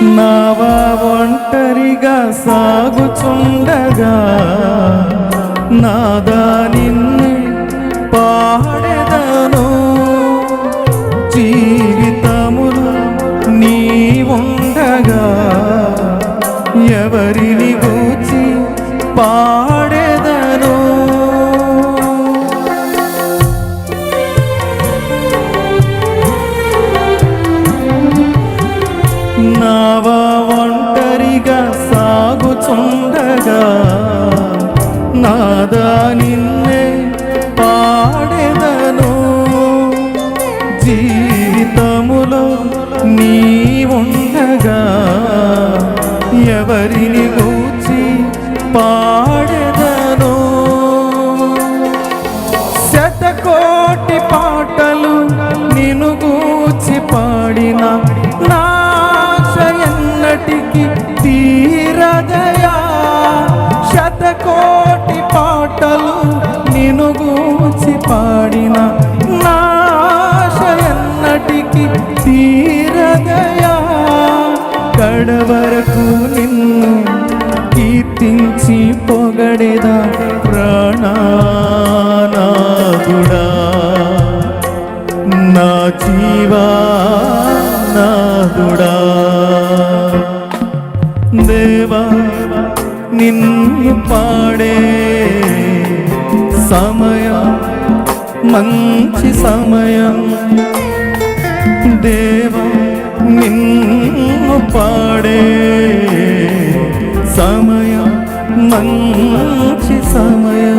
నావా ఒంటరిగా సాగుచుండగా నాదా నిన్నే పాడెదను. జీవితములో నీ ఉండగా ఎవరిని గూర్చి పాడెదను. నావా ఒంటరిగా సాగుచుండగా నాదా నిన్నే పాడెదను. జీవితములో నీ ఉండగా ఎవరిని గూర్చి పాడెదను. శతకోటి పాటలు నిన్ను గూర్చి పాడిన నాశయన్నటికి తీరదయా. శతకోటి పాటలు నిన్ను గూర్చి పాడిన నాశయన్నటికి తీరదయా. కడవరకు నిన్ను కీర్తించి పొగడెదా ప్రాణనాథుడా. నా జీవానాథుడా. దేవా నిన్ను పాడే సమయం మంచి సమయం. దేవా నిన్ను పాడే సమయం మంచి సమయం.